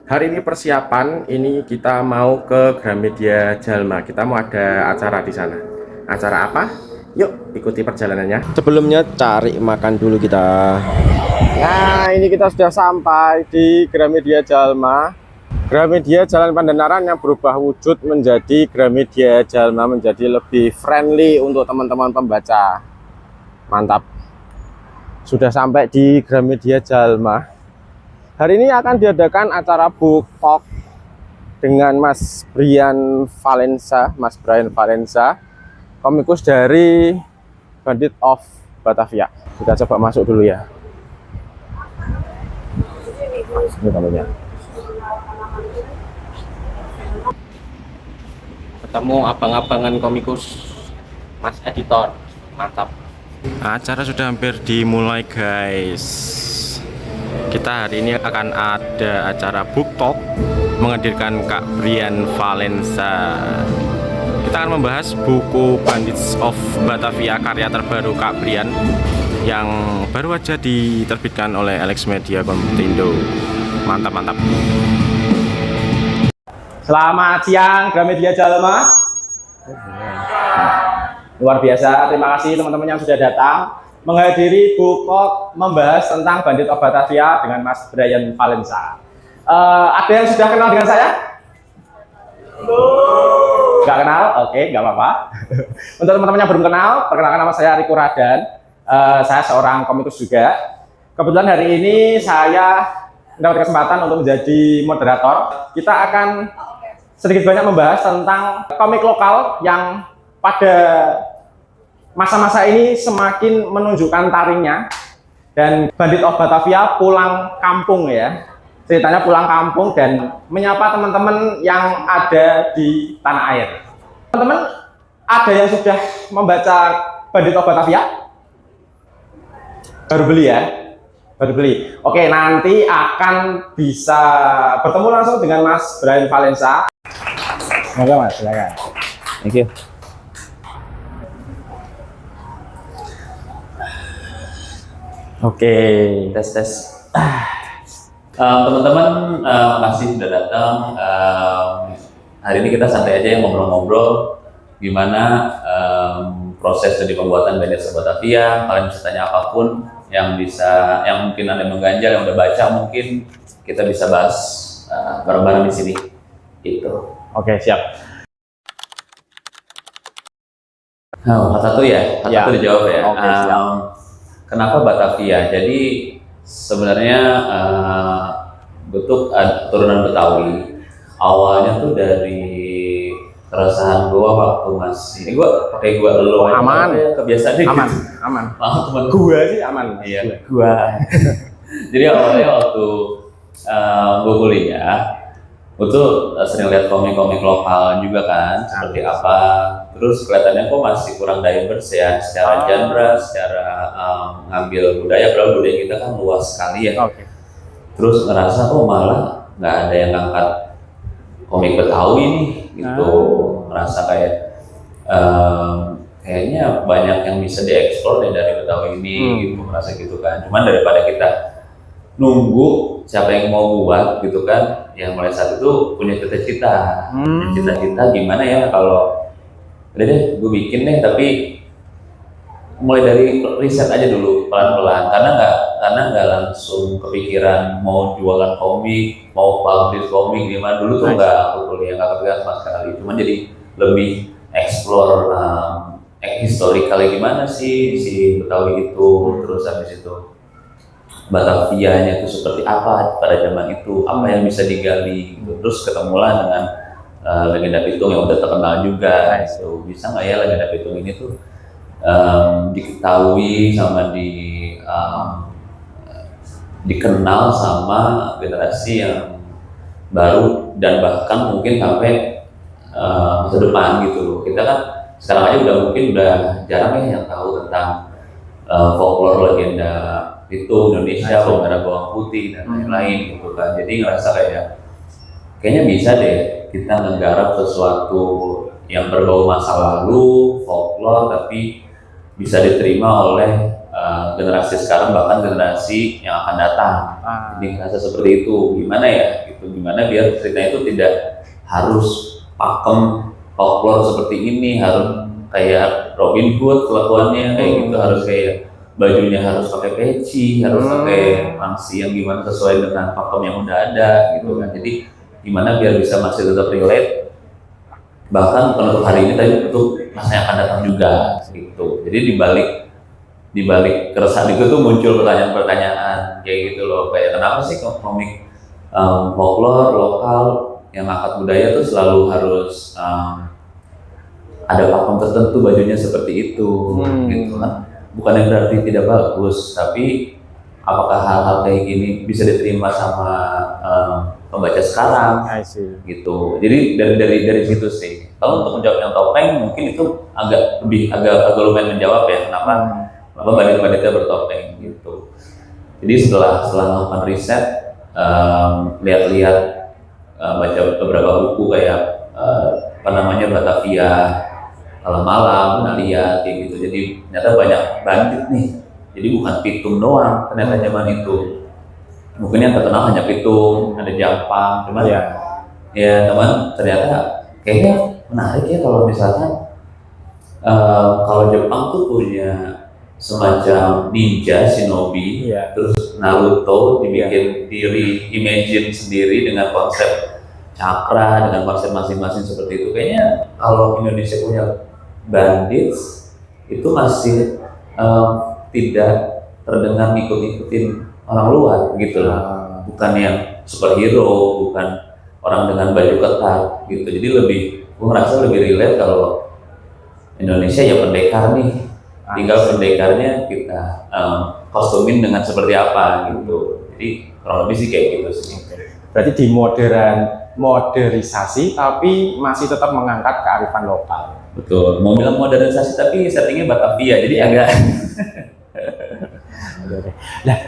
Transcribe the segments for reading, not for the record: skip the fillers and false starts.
Hari ini persiapan, ini kita mau ke Gramedia Jalma. Kita mau ada acara di sana. Acara apa? Yuk ikuti perjalanannya. Sebelumnya cari makan dulu kita. Nah, ini kita sudah sampai di Gramedia Jalma. Gramedia Jalan Pandanaran yang berubah wujud menjadi Gramedia Jalma, menjadi lebih friendly untuk teman-teman pembaca. Mantap. Sudah sampai di Gramedia Jalma. Hari ini akan diadakan acara book talk dengan Mas Brian Valenza, komikus dari Bandit of Batavia. Kita coba masuk dulu ya. Ini tamunya. Ketemu abang-abangan komikus, Mas Editor, mantap. Acara sudah hampir dimulai, guys. Kita hari ini akan ada acara book talk menghadirkan Kak Brian Valenza. Kita akan membahas buku Bandits of Batavia, karya terbaru Kak Brian yang baru aja diterbitkan oleh Alex Media Komputindo. Mantap. Selamat siang Gramedia Jalma. Luar biasa, terima kasih teman-teman yang sudah datang menghadiri book talk membahas tentang Bandit of Batavia dengan Mas Brian Valenza. Ada yang sudah kenal dengan saya? Nggak kenal? Oke, nggak apa-apa. Untuk teman-teman yang belum kenal, perkenalkan nama saya Riko Radan. Saya seorang komikus juga. Kebetulan hari ini saya mendapat kesempatan untuk menjadi moderator. Kita akan sedikit banyak membahas tentang komik lokal yang pada masa-masa ini semakin menunjukkan taringnya, dan Bandit of Batavia pulang kampung ya. Ceritanya pulang kampung dan menyapa teman-teman yang ada di tanah air. Teman-teman, ada yang sudah membaca Bandit of Batavia? Baru beli ya? Baru beli. Oke, nanti akan bisa bertemu langsung dengan Mas Brian Valenza. Semoga Mas, silakan. Thank you. Oke, tes. Teman-teman, makasih sudah datang. Hari ini kita santai aja ya, ngobrol-ngobrol gimana proses dari pembuatan Bandit of Batavia. Kalian bisa tanya apapun yang mungkin Anda mengganjal, yang udah baca mungkin kita bisa bahas bareng-bareng di sini. Itu. Oke, siap. Satu dijawab ya. Oke, siap. Kenapa Batavia? Jadi sebenarnya bentuk turunan Betawi. Awalnya tuh dari keresahan gua waktu masih, ini gua pakai gua lo aman ya, kebiasaan aman. Teman Gua sih aman. Iya, gua. Jadi awalnya waktu gua kuliah, gua tuh sering lihat komik-komik lokal juga kan, seperti apa. Terus kelihatannya kok masih kurang diverse ya, secara genre, secara ngambil budaya, padahal budaya kita kan luas sekali ya. Okay. Terus ngerasa kok malah nggak ada yang ngangkat komik Betawi nih, gitu. Ngerasa kayak kayaknya banyak yang bisa dieksplor dari Betawi ini, gitu. Ngerasa gitu kan. Cuman daripada kita nunggu siapa yang mau buat gitu kan, yang mulai saat itu punya cita-cita. Cita-cita gimana ya kalau udah deh gue bikin deh, tapi mulai dari riset aja dulu pelan-pelan, karena nggak langsung kepikiran mau jualan komik, mau publish komik gimana. Dulu tuh nggak kepikiran sama sekali, cuma jadi lebih explore historicalnya gimana sih si Betawi itu. Terus habis itu Batavianya itu seperti apa pada zaman itu, apa yang bisa digali gitu. Terus ketemulah dengan legenda Pitung yang udah terkenal juga. So, bisa nggak ya legenda Pitung ini tuh diketahui sama dikenal sama generasi yang baru dan bahkan mungkin sampai masa depan gitu loh. Kita kan sekarang aja mungkin udah jarang ya yang tahu tentang folklore legenda Pitung Indonesia, Bendera Bawang Putih dan lain-lain gitu kan. Jadi ngerasa kayaknya bisa deh kita menggarap sesuatu yang berbau masa lalu, folklore, tapi bisa diterima oleh generasi sekarang bahkan generasi yang akan datang. Jadi rasa seperti itu gimana ya, gitu gimana biar ceritanya itu tidak harus pakem folklore seperti ini, harus kayak Robin Hood kelakuannya kayak gitu, harus kayak bajunya harus pakai peci, harus pakai pangsi yang gimana sesuai dengan pakem yang udah ada gitu kan. Jadi gimana biar bisa masih tetap relate, bahkan bukan untuk hari ini tapi untuk masa yang akan datang juga gitu. Jadi di balik keresahan itu tuh muncul pertanyaan-pertanyaan kayak gitu loh, kayak kenapa sih komik folklore lokal yang angkat budaya tuh selalu harus ada pakem tertentu bajunya seperti itu gitu kan. Bukannya berarti tidak bagus, tapi apakah hal-hal kayak gini bisa diterima sama pembaca sekarang gitu. Jadi dari situ sih. Kalau untuk menjawab yang topeng mungkin itu agak lumayan menjawab ya kenapa bandit-banditnya bertopeng gitu. Jadi setelah melakukan riset, lihat-lihat, baca beberapa buku kayak apa namanya Batavia, Malam Malam, pernah lihat kayak gitu. Jadi ternyata banyak bandit nih. Jadi bukan pitung doang ternyata zaman itu. Mungkin yang terkenal hanya pitung, ada jampang, cuman ya teman ternyata kayaknya menarik ya kalau misalkan kalau Jepang tuh punya semacam ninja, shinobi, terus Naruto dibikin imagine sendiri dengan konsep cakra, dengan konsep masing-masing seperti itu. Kayaknya kalau Indonesia punya bandits itu masih tidak terdengar ngikut-ngikutin orang luar gitu loh. Bukan yang superhero, bukan orang dengan baju ketat gitu. Jadi gue merasa lebih relate kalau Indonesia ya pendekar nih, tinggal pendekarnya kita kostumin dengan seperti apa gitu. Jadi kurang lebih sih kayak gitu sih. Berarti di modernisasi tapi masih tetap mengangkat kearifan lokal. Betul, mau bilang modernisasi tapi settingnya Batavia, jadi agak. Nah,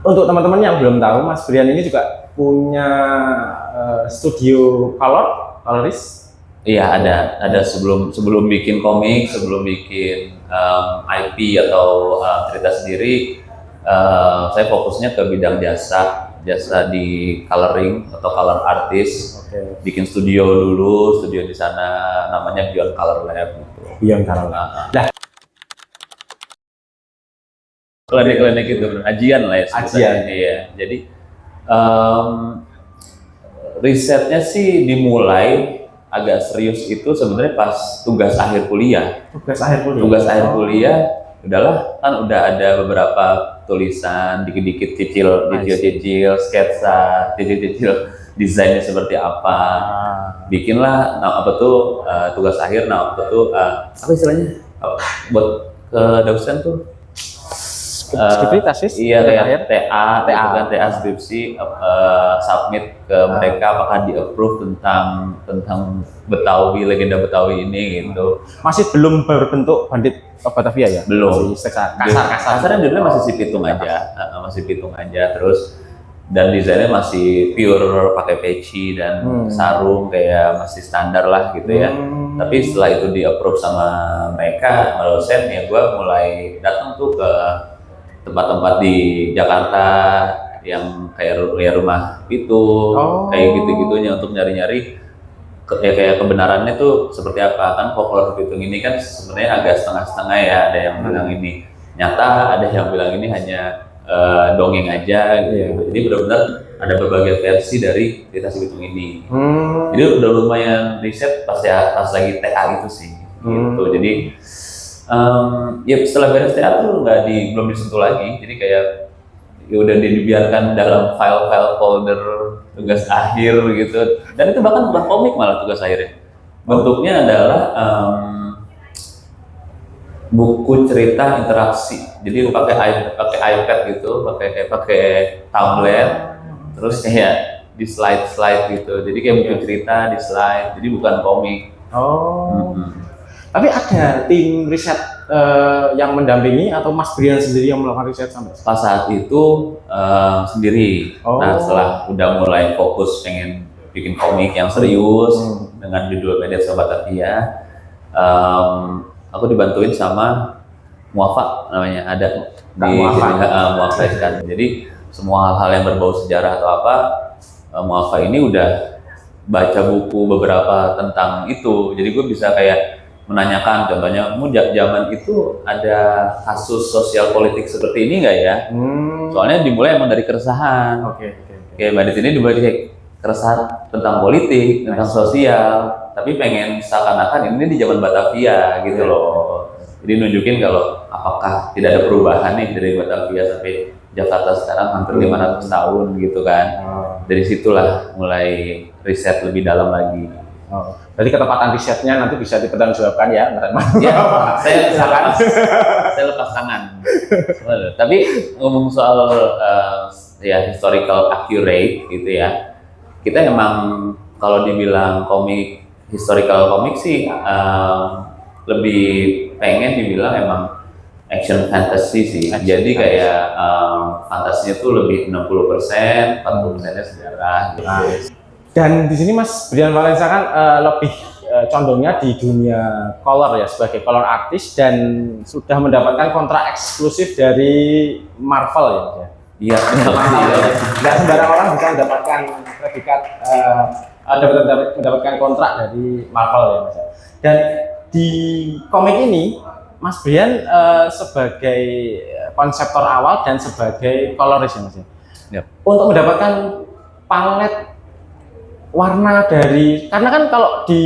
untuk teman-teman yang belum tahu, Mas Brian ini juga punya studio coloris. Iya, ada sebelum bikin komik, sebelum bikin IP atau cerita sendiri, saya fokusnya ke bidang jasa di coloring atau color artist. Bikin studio di sana namanya Beyond Color Lab gitu. Beyond Color Lab. Nah, klinik itu ajian lah ya. Ajian. Iya. Jadi risetnya sih dimulai agak serius itu sebenarnya pas tugas akhir kuliah. Tugas akhir kuliah udahlah kan udah ada beberapa tulisan dikit-dikit cicil sketsa, cicil desainnya seperti apa. Bikinlah tugas akhir apa istilahnya? Buat ke dosen tuh skripsi tesis? Iya kayak TA skripsi, submit ke mereka apakah di approve tentang Betawi, legenda Betawi ini gitu. Masih belum berbentuk bandit Batavia ya? Belum. Masih kasarnya judulnya masih si pitung aja, terus dan desainnya masih pure pakai peci dan sarung kayak masih standar lah gitu ya. Tapi setelah itu di approve sama mereka, sama dosen ya gue mulai datang tuh ke tempat-tempat di Jakarta yang kayak rumah pitung, kayak gitu-gitunya untuk nyari-nyari kayak kebenarannya tuh seperti apa. Kan folklore pitung ini kan sebenarnya agak setengah-setengah ya, ada yang bilang ini nyata, ada yang bilang ini hanya dongeng aja gitu. Jadi benar-benar ada berbagai versi dari cerita si pitung ini. Jadi udah lumayan riset pas lagi TA itu sih gitu. Jadi ya setelah beres TA tuh belum disentuh lagi. Jadi kayak ya udah dibiarkan dalam file-file folder tugas akhir gitu. Dan itu bahkan bukan komik malah tugas akhirnya. Bentuknya adalah buku cerita interaksi. Jadi pakai iPad gitu, pakai tablet, terus kayak di slide gitu. Jadi kayak buku cerita di slide. Jadi bukan komik. Tapi ada tim riset yang mendampingi atau Mas Brian sendiri yang melakukan riset sampai pas saat itu sendiri. Nah setelah udah mulai fokus pengen bikin komik yang serius dengan judul Bandit Batavia, aku dibantuin sama muafa namanya, ada Kak di Muafa. sini muafa kan. Jadi semua hal-hal yang berbau sejarah atau apa, muafa ini udah baca buku beberapa tentang itu. Jadi gue bisa kayak menanyakan, contohnya, kamu zaman itu ada kasus sosial politik seperti ini nggak ya? Soalnya dimulai emang dari keresahan. Oke. Kayak Mbak di sini dimulai dari keresahan tentang politik, tentang sosial, tapi pengen seakan-akan ini di zaman Batavia gitu loh. Jadi nunjukin kalau apakah tidak ada perubahan nih dari Batavia sampai Jakarta sekarang hampir 500 tahun gitu kan. Dari situlah mulai riset lebih dalam lagi. Jadi ketepatan risetnya nanti bisa dipertanggungjawabkan ya, Ya, saya lepas tangan. Tapi ngomong soal ya historical accurate gitu ya, kita emang kalau dibilang komik historical komik sih lebih pengen dibilang emang action fantasy sih. Jadi kayak fantasinya tuh lebih 60%, 40%-nya sejarah gitu. Dan di sini Mas Brian Valensa kan lebih condongnya di dunia color ya, sebagai color artist, dan sudah mendapatkan kontrak eksklusif dari Marvel ya Mas ya. Iya, Nggak sembarang orang bisa mendapatkan predikat mendapatkan kontrak dari Marvel ya Mas. Dan di komik ini Mas Brian sebagai konseptor awal dan sebagai coloris ya Mas. Yep. Untuk mendapatkan palet warna dari, karena kan kalau di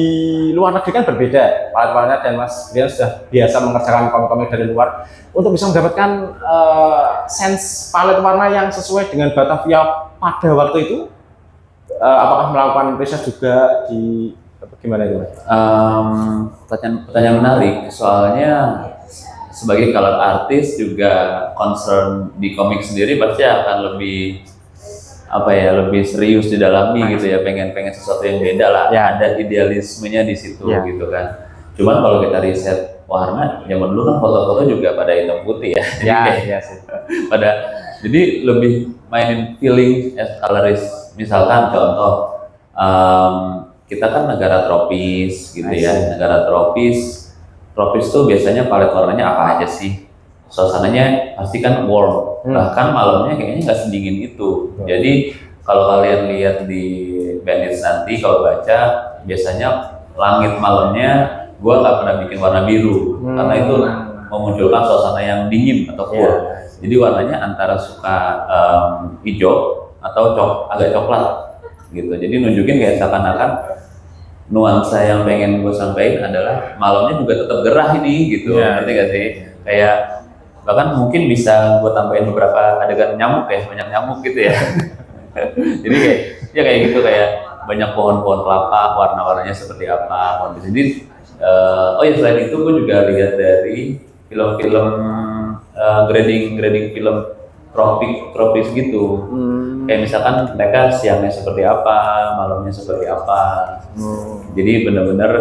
luar negeri kan berbeda palet-paletnya, dan Mas Brian sudah biasa mengerjakan komik-komik dari luar. Untuk bisa mendapatkan sense palet warna yang sesuai dengan Batavia pada waktu itu, apakah melakukan riset juga di gimana itu? Pertanyaan menarik, soalnya sebagai color artist juga concern di komik sendiri pasti akan lebih lebih serius didalami gitu ya, pengen sesuatu yang beda lah, ya. Ada idealismenya di situ gitu kan. Cuman kalau kita riset warna, zaman dulu kan foto-foto juga pada hitam putih ya. Jadi lebih mainin feeling as colorist. Misalkan contoh, kita kan negara tropis gitu ya, negara tropis tuh biasanya palet warnanya apa aja sih? Suasananya pasti kan warm, bahkan malamnya kayaknya nggak sedingin itu. Jadi kalau kalian lihat di Bandits nanti, kalau baca, biasanya langit malamnya gua nggak pernah bikin warna biru, karena itu memunculkan suasana yang dingin atau cool. Jadi warnanya antara suka hijau atau agak coklat gitu. Jadi nunjukin kayak seakan-akan nuansa yang pengen gue sampaikan adalah malamnya juga tetap gerah ini gitu, ngerti gak sih? Kayak bahkan mungkin bisa gue tambahin beberapa adegan nyamuk ya, banyak nyamuk gitu ya. Jadi kayak gitu, kayak banyak pohon-pohon kelapa, warna-warnanya seperti apa. Jadi selain itu gue juga lihat dari film-film grading film tropis gitu. Kayak misalkan mereka siangnya seperti apa, malamnya seperti apa. Jadi benar-benar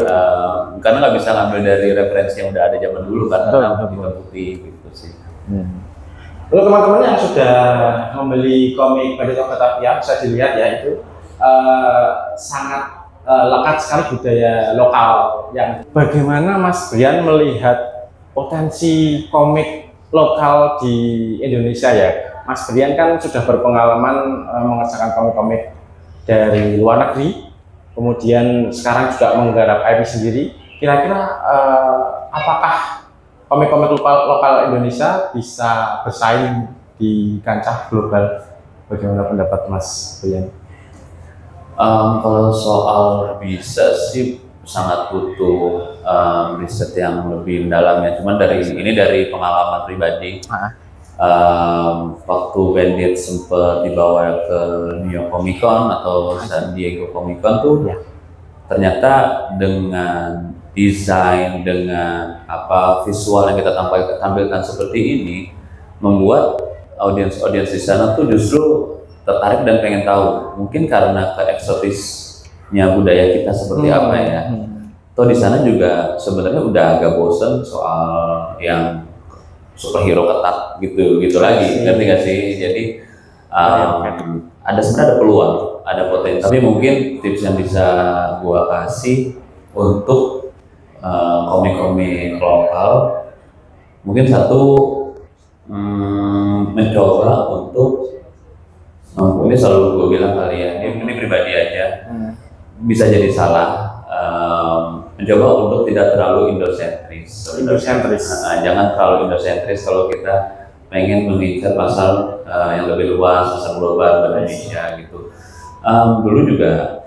karena nggak bisa ngambil dari referensi yang udah ada zaman dulu karena hitam putih gitu sih. Untuk teman-teman yang sudah membeli komik Bandits of Batavia, bisa dilihat ya, itu sangat lekat sekali budaya lokal. Yang bagaimana Mas Brian melihat potensi komik lokal di Indonesia ya? Mas Brian kan sudah berpengalaman mengerjakan komik-komik dari luar negeri, kemudian sekarang juga menggarap IP sendiri. Kira-kira apakah komik-komik lokal Indonesia bisa bersaing di kancah global? Bagaimana pendapat Mas Brian? Kalau soal bisa sih sangat butuh riset yang lebih mendalam ya. Cuman dari pengalaman pribadi. Waktu Bandit sempat dibawa ke New York Comic Con atau San Diego Comic Con tuh, ternyata dengan desain, dengan visual yang kita tampilkan seperti ini, membuat audiens di sana tuh justru tertarik dan pengen tahu. Mungkin karena keeksotisnya budaya kita seperti apa ya. Toh di sana juga sebenarnya udah agak bosen soal yang superhero ketat gitu lagi, ngerti gak sih? Jadi sebenarnya ada peluang, ada potensi. Tapi mungkin tips yang bisa gua kasih untuk komik-komik lokal Mungkin satu, mencoba untuk, ini selalu gue bilang kali ya, ini pribadi aja, bisa jadi salah, mencoba untuk tidak terlalu indosentris. Jangan terlalu indosentris kalau kita pengen mengincar pasar yang lebih luas, pasar global Indonesia gitu. Dulu juga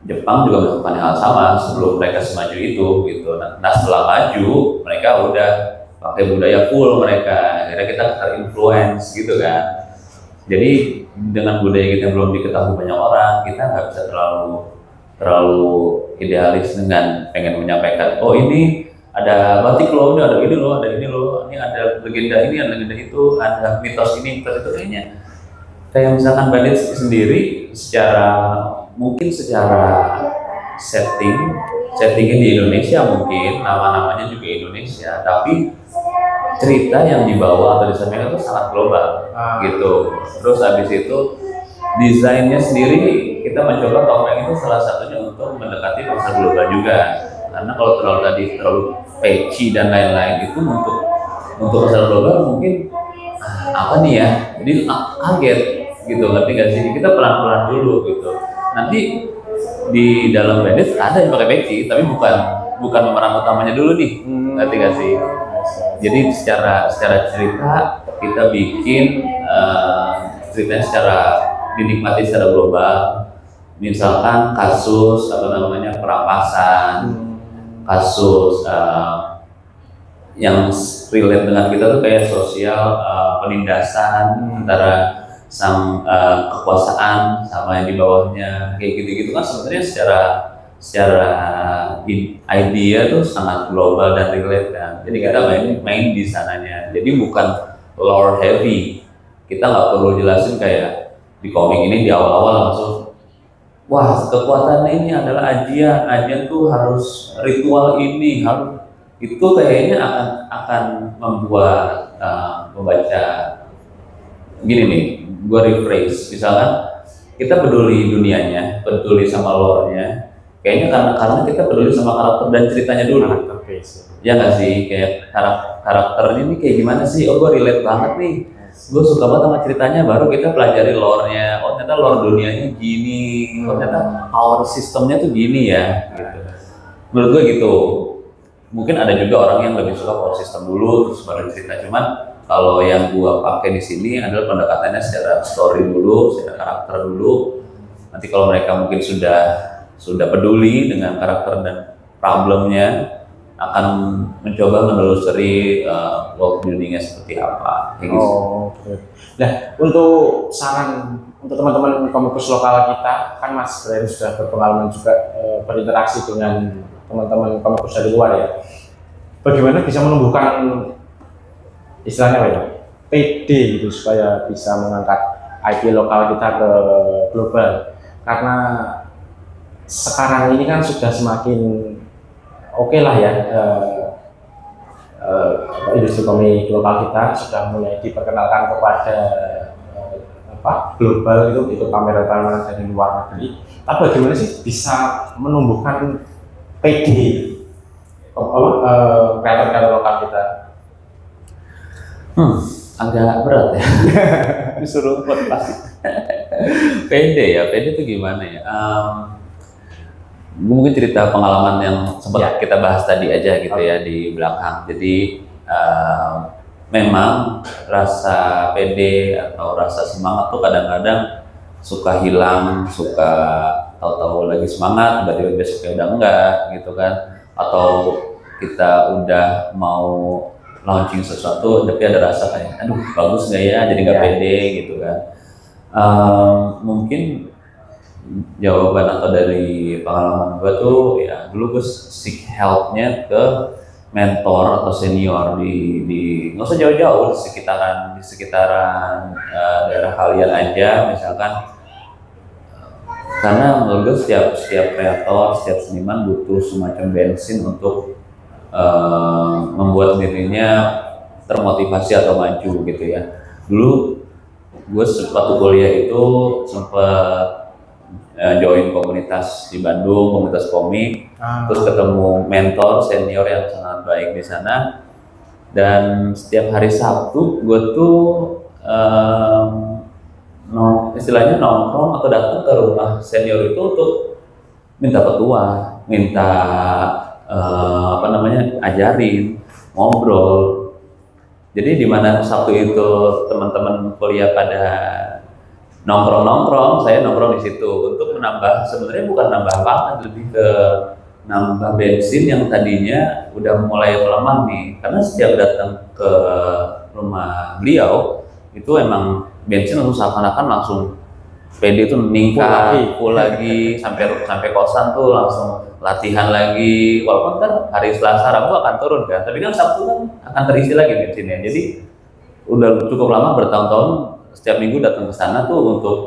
Jepang juga melakukan hal sama sebelum mereka semaju itu gitu. Nah setelah maju mereka udah pakai budaya full mereka, akhirnya kita terinfluence gitu kan. Jadi dengan budaya kita yang belum diketahui banyak orang, kita nggak bisa terlalu idealis dengan pengen menyampaikan, oh ini ada batik loh, ini ada ini loh, ada ini loh, ini ada legenda ini, ada legenda itu, ada mitos ini, mitos itu, kayaknya kayak misalkan Bandit sendiri mungkin secara settingnya di Indonesia, mungkin nama-namanya juga Indonesia, tapi cerita yang dibawa atau disampaikan itu sangat global gitu. Terus habis itu desainnya sendiri kita mencoba topeng itu salah satunya untuk mendekati pasar global juga, karena kalau terlalu patchy dan lain-lain itu untuk pasar global mungkin apa nih ya, jadi kaget gitu, ngerti gak sih? Kita pelan-pelan dulu gitu. Nanti di dalam Bandit ada yang pakai peci, tapi bukan pemeran utamanya dulu nih, ngerti gak sih? Jadi secara cerita kita bikin ceritanya secara dinikmati secara global. Misalkan kasus apa namanya perampasan, kasus yang relate dengan kita tuh kayak sosial, penindasan antara sang kekuasaan sama yang di bawahnya, kayak gitu-gitu kan sebenarnya secara idea tuh sangat global dan relate kan. Jadi kita main di sananya. Jadi bukan lore heavy. Kita nggak perlu jelasin kayak di komik ini di awal-awal langsung, wah kekuatan ini adalah ajian tuh harus ritual ini, harus itu kayaknya akan membuat membaca gini nih, gue rephrase, misalkan kita peduli dunianya, peduli sama lore-nya, kayaknya karena kita peduli sama karakter dan ceritanya dulu. Ya nggak sih, kayak karakternya ini kayak gimana sih? Oh gue relate banget nih, gue suka banget sama ceritanya, baru kita pelajari lore-nya. Oh ternyata lore dunianya gini, oh ternyata power systemnya tuh gini ya. Gitu. Menurut gue gitu. Mungkin ada juga orang yang lebih suka power system dulu, terus baru cerita. Cuman kalau yang gua pakai di sini adalah pendekatannya secara story dulu, secara karakter dulu. Nanti kalau mereka mungkin sudah peduli dengan karakter dan problemnya, akan mencoba menelusuri world buildingnya seperti apa. Kayak gitu. Oke. Nah, untuk saran untuk teman-teman komikus lokal kita, kan Mas Brian sudah berpengalaman juga berinteraksi dengan teman-teman komikus dari luar ya. Bagaimana bisa menumbuhkan istilahnya apa ya, PD gitu supaya bisa mengangkat IP lokal kita ke global, karena sekarang ini kan sudah semakin oke lah ya, industri komik lokal kita sudah mulai diperkenalkan kepada global, itu ikut pameran-pameran dari luar negeri. Tapi bagaimana sih bisa menumbuhkan PD kreator-kreator lokal kita? Agak berat ya. Disuruh pas. PD itu gimana ya? Mungkin cerita pengalaman yang sempat kita bahas tadi aja gitu ya di belakang. Jadi memang rasa PD atau rasa semangat tuh kadang-kadang suka hilang, suka tahu-tahu lagi semangat, tiba-tiba besoknya udah enggak gitu kan. Atau kita udah mau launching sesuatu tapi ada rasa kayak aduh bagus nggak ya, jadi nggak pede gitu kan. Mungkin jawaban atau dari pengalaman gue tuh ya dulu gue seek helpnya ke mentor atau senior di nggak usah jauh-jauh, di sekitaran daerah kalian aja misalkan, karena menurut gue setiap kreator, setiap seniman butuh semacam bensin untuk membuat dirinya termotivasi atau maju gitu ya. Dulu gue waktu kuliah itu sempat join komunitas di Bandung, komunitas komik, terus ketemu mentor senior yang sangat baik di sana. Dan setiap hari Sabtu gue tuh istilahnya nongkrong atau datang ke rumah senior itu untuk minta petua, minta ajarin, ngobrol. Jadi di mana Sabtu itu teman-teman kuliah pada nongkrong-nongkrong, saya nongkrong di situ untuk menambah, sebenarnya bukan nambah apa, lebih ke nambah bensin yang tadinya udah mulai melemah nih. Karena setiap datang ke rumah beliau itu emang bensin langsung seakan-akan langsung PD itu meningkat, full lagi sampai kosan tuh langsung latihan lagi. Walaupun kan hari Selasa Rabu akan turun kan, tapi kan Sabtu kan akan terisi lagi bensinnya. Jadi udah cukup lama, bertahun-tahun setiap minggu datang ke sana tuh untuk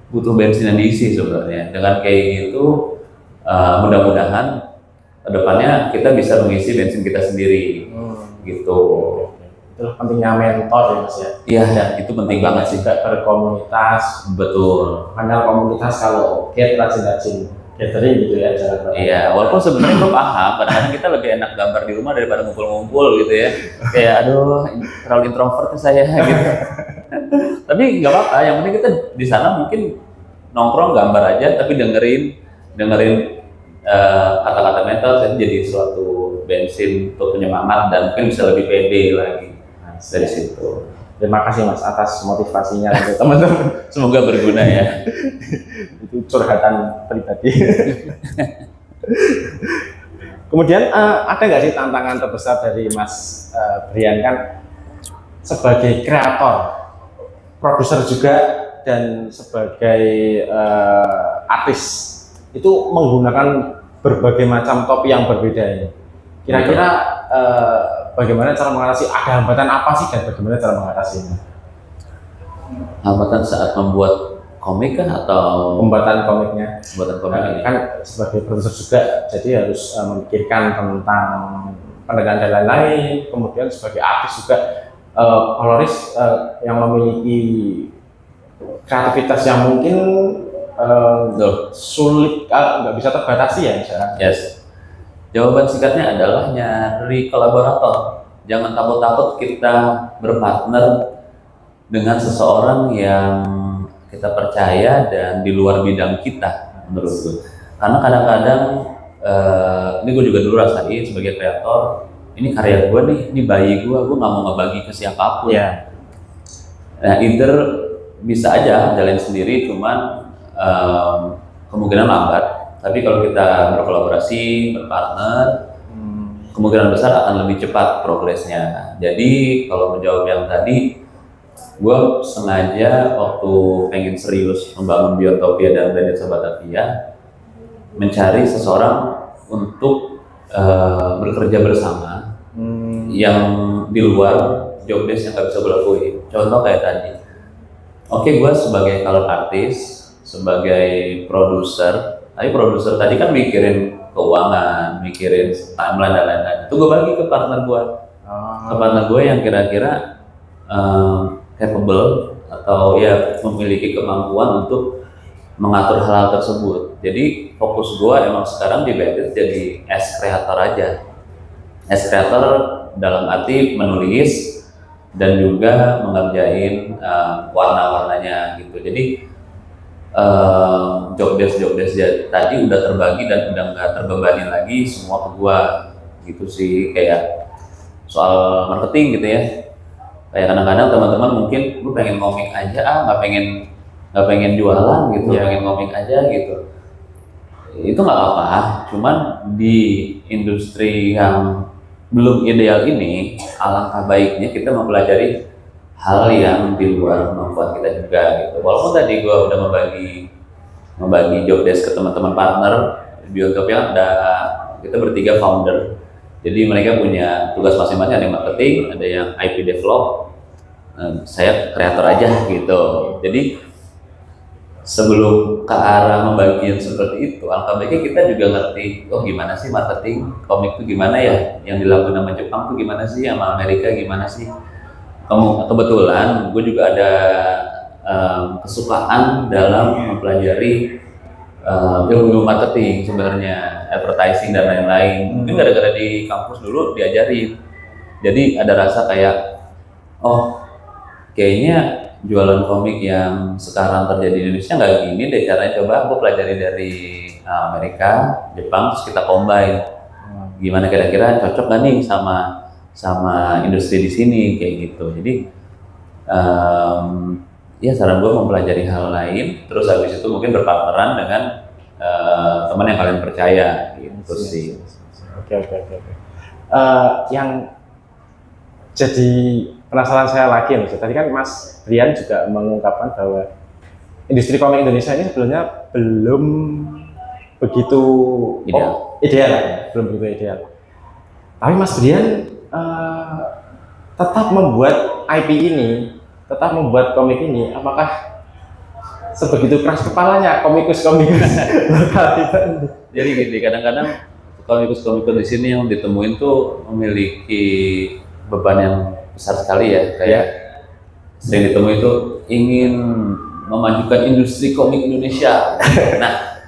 butuh bensin yang diisi sebenarnya. Dengan kayak gitu mudah-mudahan kedepannya kita bisa mengisi bensin kita sendiri gitu. Itulah pentingnya mentor ya Mas ya. Iya, itu penting banget sih. Juga berkomunitas. Betul. Karena komunitas kalau rajin-rajin gathering gitu ya jalan. Iya, walaupun sebenarnya gue paham, kadang-kadang kita lebih enak gambar di rumah daripada ngumpul-ngumpul gitu ya. Kayak aduh, terlalu introvert saya gitu. Tapi nggak apa-apa, yang penting kita di sana mungkin nongkrong gambar aja, tapi dengerin kata-kata mentor, saya jadi suatu bensin untuk penyemangat dan mungkin bisa lebih pede lagi dari situ. Terima kasih Mas atas motivasinya untuk teman-teman. Semoga berguna ya. Itu curhatan pribadi. Kemudian ada nggak sih tantangan terbesar dari Mas Brian kan sebagai kreator, produser juga dan sebagai artis itu menggunakan berbagai macam topi yang berbeda ini. Kira-kira bagaimana cara mengatasi, ada hambatan apa sih dan bagaimana cara mengatasinya? Hambatan saat membuat komik kan atau pembuatan komiknya? Pembuatan komik kan sebagai produser juga, jadi harus memikirkan tentang pendagangan dan lain-lain. Kemudian sebagai artis juga koloris yang memiliki kreativitas yang mungkin sulit, nggak bisa terbatasi ya misalnya. Yes. Jawaban singkatnya adalah nyari kolaborator. Jangan takut-takut kita berpartner dengan seseorang yang kita percaya dan di luar bidang kita, menurut gue. Karena kadang-kadang, ini gue juga dulu rasain sebagai kreator, ini karya gue nih, ini bayi gue nggak mau ngebagi ke siapapun. Yeah. Nah, either bisa aja jalan sendiri, cuman kemungkinan lambat. Tapi kalau kita berkolaborasi, berpartner, kemungkinan besar akan lebih cepat progresnya. Jadi kalau menjawab yang tadi, gue sengaja waktu pengen serius membangun Biotopia dan Bandit Batavia, mencari seseorang untuk bekerja bersama yang di luar job desk yang gak bisa gue lakuin. Contoh kayak tadi, oke, gue sebagai color artist, sebagai produser, tapi produser tadi kan mikirin keuangan, mikirin timeline dan lain-lain. Itu gue bagi ke partner gue, yang kira-kira capable atau ya memiliki kemampuan untuk mengatur hal-hal tersebut. Jadi fokus gue emang sekarang di Bandit jadi as kreator aja. As kreator dalam arti menulis dan juga mengerjain warna-warnanya gitu. Jadi job desk tadi udah terbagi dan udah nggak terbebani lagi semua ke gua gitu sih. Kayak soal marketing gitu ya, kayak kadang-kadang teman-teman mungkin lu pengen komik aja nggak pengen jualan gitu, pengen komik aja gitu, itu nggak apa-apa. Cuman di industri yang belum ideal ini, alangkah baiknya kita mempelajari hal yang di luar kemampuan kita juga gitu. Walaupun tadi gue udah membagi job desk ke teman-teman partner Biotopia, ada kita bertiga founder. Jadi mereka punya tugas masing-masing, ada yang marketing, ada yang IP develop, saya kreator aja gitu. Jadi sebelum ke arah membagi yang seperti itu, alangkah baiknya kita juga ngerti, oh gimana sih marketing komik itu gimana ya, yang dilakukan sama Jepang tuh gimana sih, sama Amerika gimana sih. Kebetulan gue juga ada kesukaan dalam mempelajari ilmu marketing sebenarnya, advertising dan lain-lain. Mungkin gara-gara di kampus dulu diajarin. Jadi ada rasa kayak, oh kayaknya jualan komik yang sekarang terjadi di Indonesia nggak gini deh caranya, coba aku pelajari dari Amerika, Jepang, terus kita combine. Gimana kira-kira cocok nggak nih sama industri di sini kayak gitu. Jadi ya saran gue mempelajari hal lain, terus habis itu mungkin berpartneran dengan teman yang kalian percaya gitu sih. Oke. Yang jadi penasaran saya lagi nih, tadi kan Mas Brian juga mengungkapkan bahwa industri komik Indonesia ini sebenarnya belum begitu ideal ya, belum begitu ideal. Tapi Mas Brian tetap membuat IP ini, tetap membuat komik ini. Apakah sebegitu keras kepalanya komikus lokal kita? Jadi gini, kadang-kadang komikus di sini yang ditemuin tuh memiliki beban yang besar sekali ya, kayak sering ditemui itu ingin memajukan industri komik Indonesia. Nah,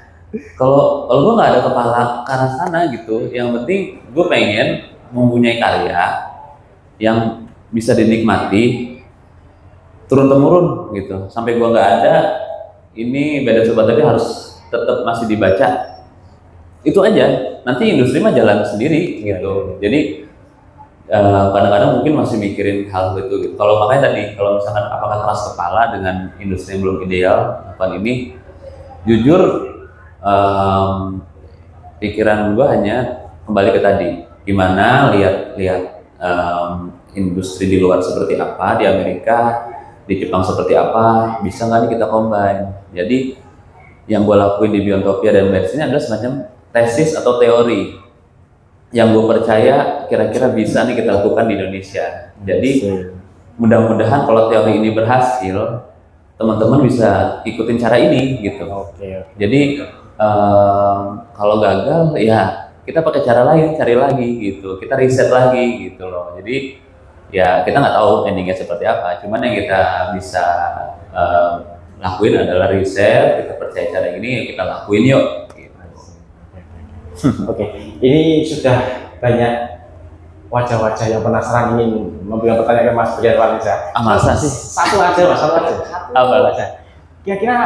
kalau gue nggak ada kepala ke arah sana gitu, yang penting gue pengen mempunyai karya yang bisa dinikmati turun temurun gitu, sampai gue nggak ada, ini Beda Sobat tadi harus tetap masih dibaca. Itu aja, nanti industri mah jalan sendiri gitu. Jadi kadang-kadang mungkin masih mikirin hal itu gitu. Kalau makanya tadi, kalau misalkan apakah keras kepala dengan industri yang belum ideal, apa ini, jujur pikiran gue hanya kembali ke tadi, gimana lihat industri di luar seperti apa, di Amerika, di Jepang seperti apa, bisa nggak nih kita combine. Jadi yang gue lakuin di Biontopia dan Mercy ini adalah semacam tesis atau teori yang gue percaya kira-kira bisa nih kita lakukan di Indonesia. Jadi mudah-mudahan kalau teori ini berhasil, teman-teman bisa ikutin cara ini gitu. Jadi kalau gagal ya kita pakai cara lain, cari lagi gitu, kita riset lagi gitu loh. Jadi ya kita nggak tahu endingnya seperti apa, cuman yang kita bisa lakuin adalah riset, kita percaya cara ini ya kita lakuin yuk. Oke, ini sudah banyak wajah-wajah yang penasaran ingin memberikan pertanyaan ke Mas Brian Walisa. Masa sih? Satu aja. Apa aja? Kira-kira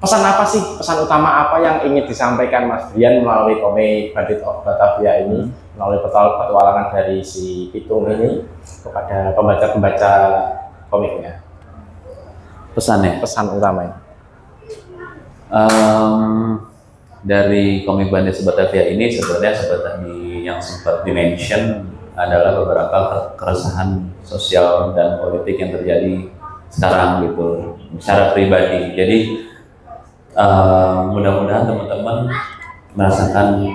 pesan apa sih, pesan utama apa yang ingin disampaikan Mas Brian melalui komik Bandit of Batavia ini, melalui petualangan dari si Pitung ini kepada pembaca-pembaca komiknya? Pesannya? Pesan utamanya? Dari komik Bandit Batavia ini sebenarnya seperti tadi yang sempat di-mention adalah beberapa keresahan sosial dan politik yang terjadi sekarang gitu secara pribadi. Jadi mudah-mudahan teman-teman merasakan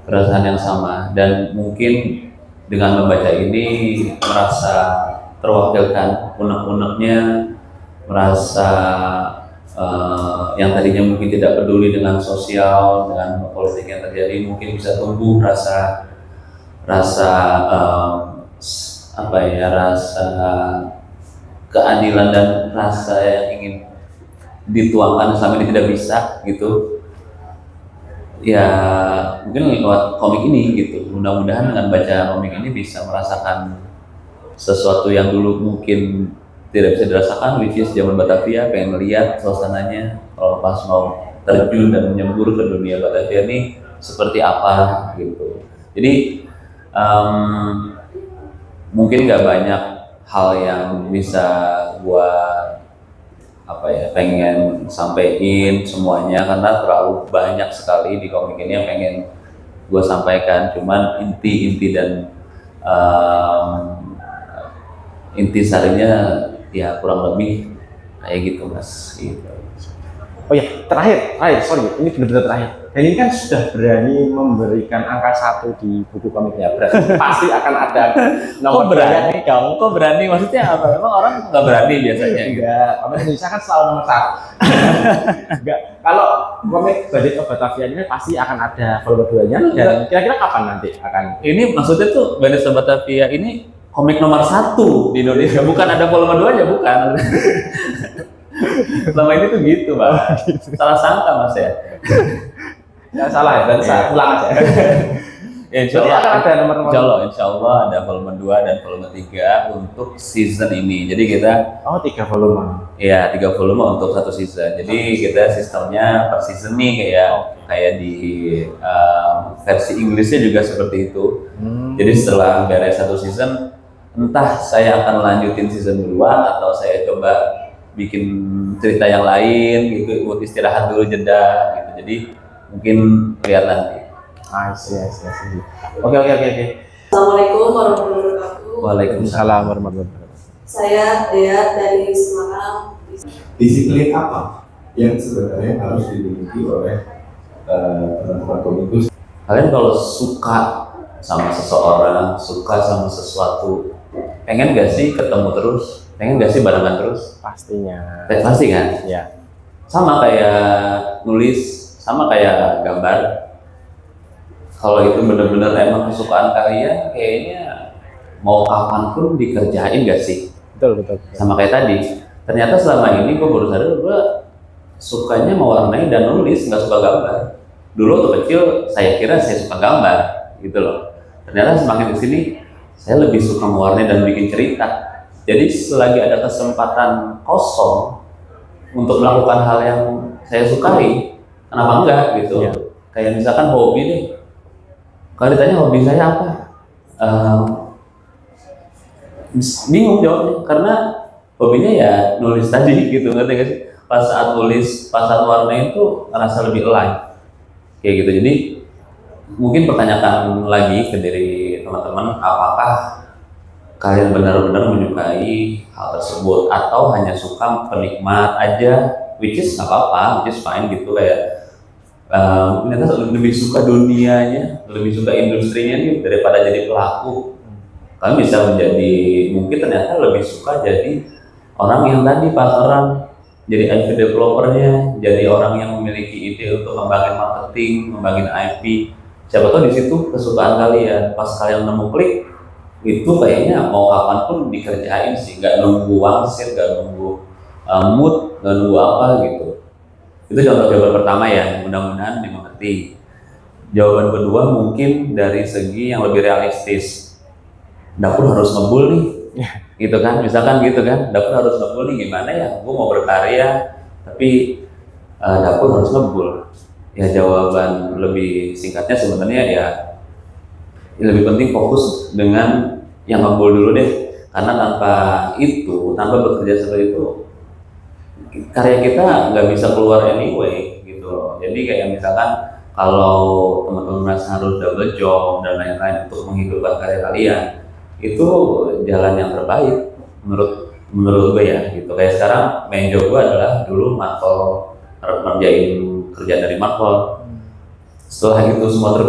keresahan yang sama dan mungkin dengan membaca ini merasa terwakilkan unek-uneknya, merasa yang tadinya mungkin tidak peduli dengan sosial, dengan politik yang terjadi, mungkin bisa tumbuh rasa keadilan dan rasa yang ingin dituangkan selama ini tidak bisa gitu. Ya mungkin lewat komik ini gitu. Mudah-mudahan dengan baca komik ini bisa merasakan sesuatu yang dulu mungkin tidak bisa dirasakan, which is zaman Batavia, pengen lihat suasananya kalau pas mau terjun dan menyembur ke dunia Batavia ini seperti apa gitu. Jadi mungkin nggak banyak hal yang bisa gua pengen sampein semuanya karena terlalu banyak sekali di komik ini yang pengen gua sampaikan. Cuman inti dan inti sarinya ya kurang lebih kayak gitu Mas gitu. Oh ya, terakhir, sorry, ini benar-benar terakhir. Dan ini kan sudah berani memberikan angka 1 di buku komiknya, berarti pasti akan ada nomor berani. Kok berani? Maksudnya apa? Emang orang nggak berani biasanya? Enggak, komik Indonesia kan selalu nomor 1. Enggak, kalau komik Bandit of Batavia ini pasti akan ada volume 2-nya. Dan kira-kira kapan nanti akan? Ini maksudnya tuh Bandit of Batavia ini komik nomor 1 di Indonesia, bukan ada volume 2-nya, bukan. Selama ini tuh gitu, Pak. Salah sangka Mas ya. Nggak salah ya, dan saya ulang aja. Ya, Jadi akan ada nomor-nomor. insya Allah ada volume 2 dan volume 3 untuk season ini. Jadi kita Oh, 3 volume. ya 3 volume untuk satu season. Jadi kita sistemnya per season nih kayak di versi Inggrisnya juga seperti itu. Jadi setelah beres satu season, entah saya akan lanjutin season 2 atau saya coba bikin cerita yang lain gitu, buat istirahat dulu jeda gitu. Jadi mungkin lihat nanti. I see. Oke. Assalamualaikum warahmatullahi wabarakatuh. Waalaikumsalam. Waalaikumsalam warahmatullahi wabarakatuh. Saya Dea dari Semarang. Disiplin apa yang sebenarnya harus dimiliki oleh teman-teman komikus? Kalian kalau suka sama seseorang, suka sama sesuatu, pengen gak sih ketemu terus? Pengen gak sih barengan terus? Pastinya. Pasti kan? Ya. Sama kayak nulis, sama kayak gambar. Kalau itu bener-bener emang kesukaan kalian, kayaknya mau kapanpun dikerjain gak sih? Betul. Sama kayak tadi, ternyata selama ini gue baru sadar gue sukanya mewarnai dan nulis, nggak suka gambar. Dulu waktu kecil saya kira saya suka gambar gitu loh. Ternyata semakin kesini saya lebih suka mewarnai dan bikin cerita. Jadi selagi ada kesempatan kosong untuk melakukan hal yang saya sukai, kenapa enggak gitu? Iya. Kayak misalkan hobi deh. Kalau ditanya hobi saya apa? Bingung jawabnya karena hobinya ya nulis tadi gitu, ngerti gak sih? Pas saat nulis, pas saat warna itu ngerasa lebih alive kayak gitu. Jadi mungkin pertanyakan lagi ke diri teman-teman, apakah kalian benar-benar menyukai hal tersebut atau hanya suka penikmat aja, which is nggak apa-apa, which is fine gitu. Kayak ternyata lebih suka dunianya, lebih suka industrinya nih daripada jadi pelaku. Kalian bisa menjadi, mungkin ternyata lebih suka jadi orang yang tadi partneran, jadi IP developernya, jadi orang yang memiliki ide untuk ngembangin marketing, ngembangin IP. Siapa tahu di situ kesukaan kalian. Pas kalian nemu klik, itu kayaknya mau kapanpun dikerjain sih, nggak nunggu wangsit, nggak nunggu mood, nggak nunggu apa gitu. Itu contoh jawaban pertama ya, mudah-mudahan dimengerti. Jawaban kedua mungkin dari segi yang lebih realistis. Dapur harus ngebul nih, gitu kan, misalkan gitu kan, dapur harus ngebul nih, gimana ya, gue mau berkarya tapi dapur harus ngebul. Ya jawaban lebih singkatnya sebenarnya ya lebih penting fokus dengan yang ngebul dulu deh, karena tanpa itu, tanpa bekerja seperti itu, karya kita nggak bisa keluar anyway gitu loh. Jadi kayak misalkan kalau teman-teman merasa harus double job dan lain-lain untuk menghidupkan karya kalian, itu jalan yang terbaik menurut gue ya gitu. Kayak sekarang main job gue adalah dulu Marvel, ngerjain kerjaan dari Marvel. Setelah itu semua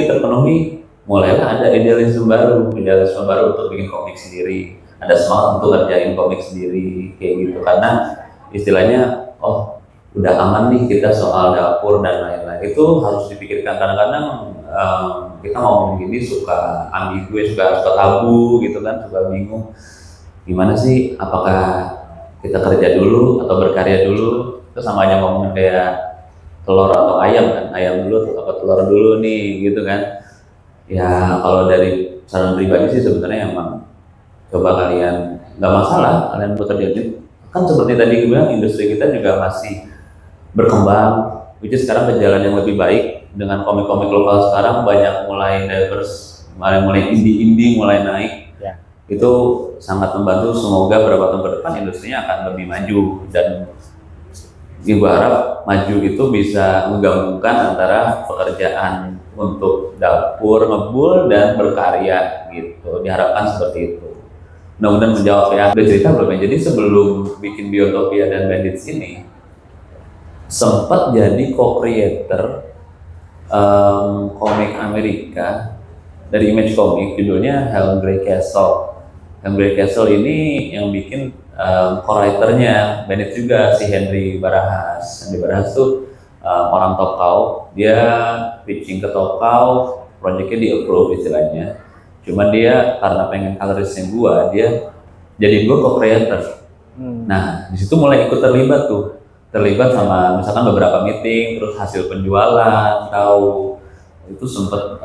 terpenuhi, mulailah ada idealisme baru untuk bikin komik sendiri, ada semangat untuk ngerjain komik sendiri kayak gitu, karena istilahnya udah aman nih kita soal dapur dan lain-lain. Itu harus dipikirkan. Kadang-kadang kita ngomong gini suka ambigu, suka tabu gitu kan, suka bingung gimana sih, apakah kita kerja dulu atau berkarya dulu. Itu sama aja ngomongin kayak telur atau ayam kan, ayam dulu atau telur dulu nih gitu kan. Ya kalau dari saran pribadi sih sebenarnya emang coba kalian, nggak masalah kalian bekerja gitu. Kan seperti tadi gue bilang, industri kita juga masih berkembang, which is sekarang ke jalan yang lebih baik. Dengan komik-komik lokal sekarang banyak mulai diverse, mulai indie mulai naik. Ya. Itu sangat membantu. Semoga beberapa tahun ke depan industrinya akan lebih maju, dan gue harap maju itu bisa menggabungkan antara pekerjaan untuk dapur, ngebul, dan berkarya gitu. Diharapkan seperti itu. Mudah-mudahan menjawab ya. Udah cerita belum ya? Jadi sebelum bikin Biotopia dan Bandits ini, sempat jadi co-creator komik Amerika dari Image Comics, judulnya Helm Grey Castle. Helm Grey Castle ini yang bikin co-writernya Bandits juga, si Henry Barahas. Henry Barahas tuh orang Tokau, dia pitching ke Tokau, proyeknya di approve istilahnya. Cuman dia karena pengen colorisnya dia jadi co-creator. Nah di situ mulai ikut terlibat sama misalkan beberapa meeting, terus hasil penjualan, tahu itu sempat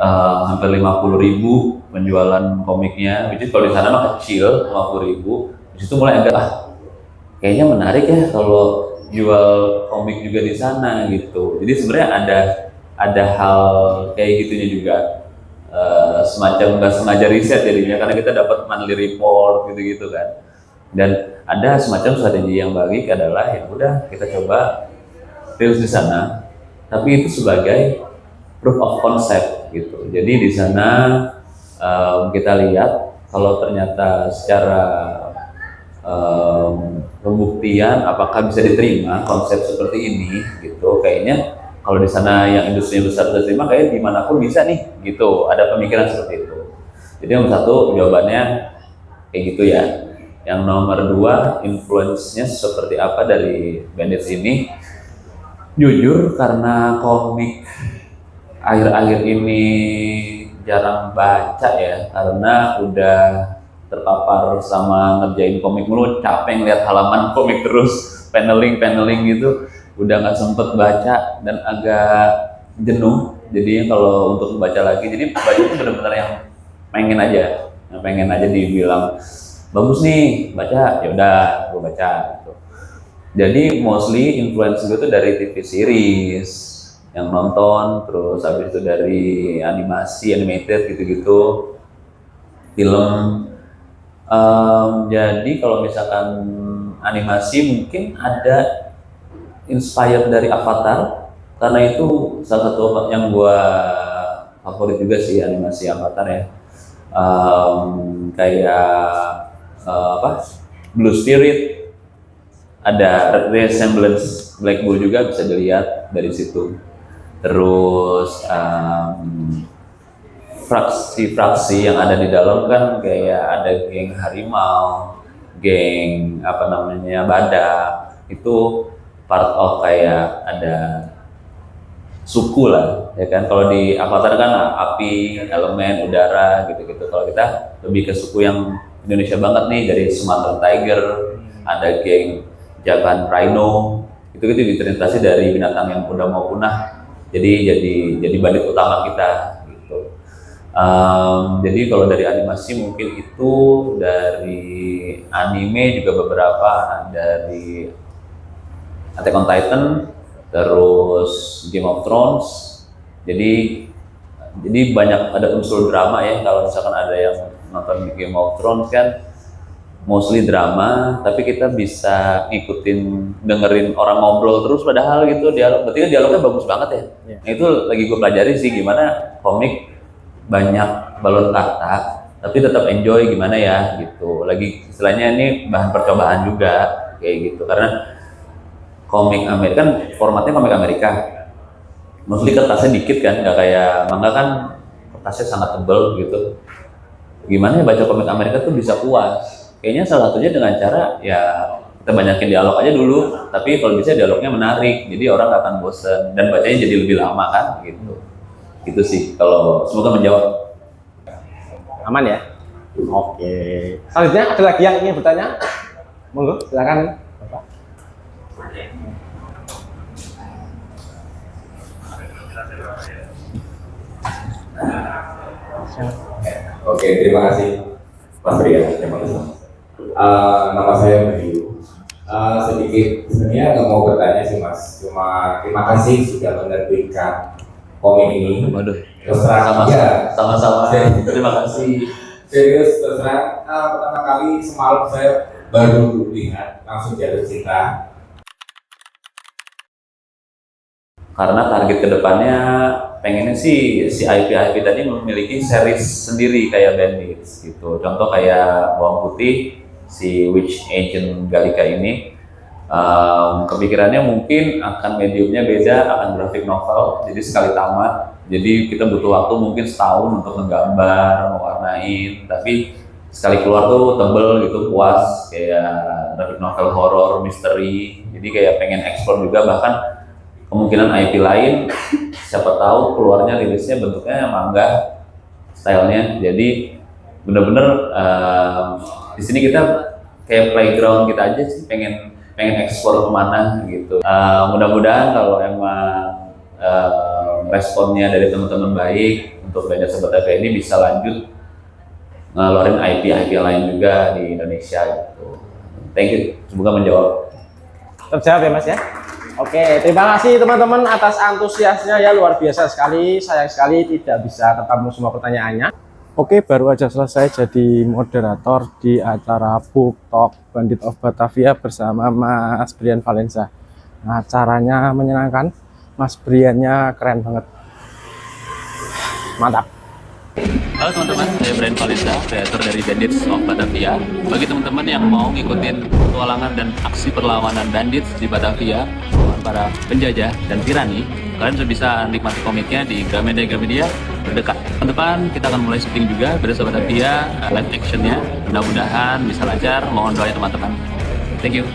hampir 50.000 penjualan komiknya. Which is kalau di sana mah kecil 50.000. Di situ mulai agak kayaknya menarik ya kalau jual komik juga di sana gitu. Jadi sebenarnya ada hal kayak gitunya juga. Semacam nggak sengaja riset jadinya karena kita dapat monthly report gitu-gitu kan. Dan ada semacam strategi yang baik adalah ya udah kita coba terus di sana, tapi itu sebagai proof of concept gitu. Jadi di sana kita lihat kalau ternyata secara pembuktian apakah bisa diterima konsep seperti ini gitu. Kayaknya kalau di sana yang industri besar bisa terima, kayak dimanapun bisa nih gitu. Ada pemikiran seperti itu. Jadi nomor satu jawabannya kayak gitu ya. Yang nomor dua, influence-nya seperti apa dari Bandits ini? Jujur karena komik akhir-akhir ini jarang baca ya, karena udah terpapar sama ngerjain komik mulu, capek ngeliat halaman komik terus, paneling gitu, udah nggak sempet baca dan agak jenuh. Jadi kalau untuk membaca lagi, jadi baca itu benar-benar yang pengen aja dibilang bagus nih, baca, ya udah gue baca gitu. Jadi mostly influence gue tuh dari TV series yang nonton, terus habis itu dari animasi, animated gitu-gitu, film. Jadi kalau misalkan animasi mungkin ada inspired dari Avatar, karena itu salah satu yang gue favorit juga sih animasi Avatar ya. Kayak Blue Spirit, ada resemblance Black Bull juga bisa dilihat dari situ. Terus fraksi-fraksi yang ada di dalam kan kayak ada geng harimau, geng badak, itu part of kayak ada suku lah ya kan. Kalau di Avatar kan api, elemen, udara gitu-gitu. Kalau kita lebih ke suku yang Indonesia banget nih, dari Sumatera Tiger, ada geng Javan Rhino, itu diterinspirasi dari binatang yang udah mau punah. Jadi bandit utama kita gitu. Jadi kalau dari animasi mungkin itu, dari anime juga beberapa, dari Attack on Titan, terus Game of Thrones. Jadi banyak ada unsur drama ya. Kalau misalkan ada yang nonton Game of Thrones kan mostly drama, tapi kita bisa ngikutin, dengerin orang ngobrol terus padahal gitu, berarti dialognya bagus banget ya. Nah, itu lagi gue pelajari sih, gimana komik banyak balon kata tapi tetap enjoy gimana ya gitu. Lagi istilahnya ini bahan percobaan juga kayak gitu, karena komik Amerika kan formatnya komik Amerika, mostly kertasnya dikit kan, nggak kayak manga kan kertasnya sangat tebal gitu. Gimana ya baca komik Amerika tuh bisa puas? Kayaknya salah satunya dengan cara ya kita banyakin dialog aja dulu, tapi kalau bisa dialognya menarik, jadi orang nggak akan bosen dan bacanya jadi lebih lama kan gitu. Gitu sih, kalau semoga menjawab. Aman ya? Oke. Selanjutnya ada lagi yang ingin bertanya? Monggo, silakan. Bapak. Oke, terima kasih Mas Brian. Terima kasih. Nama saya Bayu. Sedikit sebenarnya nggak mau bertanya sih Mas, cuma terima kasih sudah menerbitkan komik ini. Waduh, Terus terang ya, sama-sama. Terima kasih. Serius terus terang, pertama kali semalam saya baru lihat langsung jatuh cinta. Karena target kedepannya pengennya sih si IP tadi memiliki series sendiri kayak Bandits gitu. Contoh kayak Bawang Putih, si Witch Agent Gallica ini, kepikirannya mungkin akan mediumnya beda, akan graphic novel, jadi sekali tamat. Jadi kita butuh waktu mungkin setahun untuk menggambar, mewarnain, tapi sekali keluar tuh tebel gitu, puas, kayak graphic novel horror, misteri. Jadi kayak pengen explore juga, bahkan kemungkinan IP lain, siapa tahu keluarnya rilisnya bentuknya manga stylenya. Jadi bener-bener di sini kita kayak playground kita aja sih, pengen explore kemana gitu. Mudah-mudahan kalau emang responnya dari teman-teman baik untuk Bandit Sobat Batavia ini bisa lanjut ngeluarin IP lain juga di Indonesia gitu. Thank you, semoga menjawab. Terjawab ya Mas ya. Oke, terima kasih teman-teman atas antusiasnya ya, luar biasa sekali. Sayang sekali tidak bisa ketemu semua pertanyaannya. Oke, baru aja selesai jadi moderator di acara Book Talk Bandit of Batavia bersama Mas Brian Valenza. Nah, acaranya menyenangkan, Mas Briannya keren banget. Mantap. Halo teman-teman, saya Brian Valenza, kreator dari Bandits of Batavia. Bagi teman-teman yang mau ngikutin petualangan dan aksi perlawanan bandits di Batavia melawan para penjajah dan tirani, kalian sudah bisa nikmati komiknya di Gramedia terdekat. Teman-teman, kita akan mulai syuting juga Bandits of Batavia live actionnya. Mudah-mudahan bisa lancar, mohon doanya teman-teman. Thank you.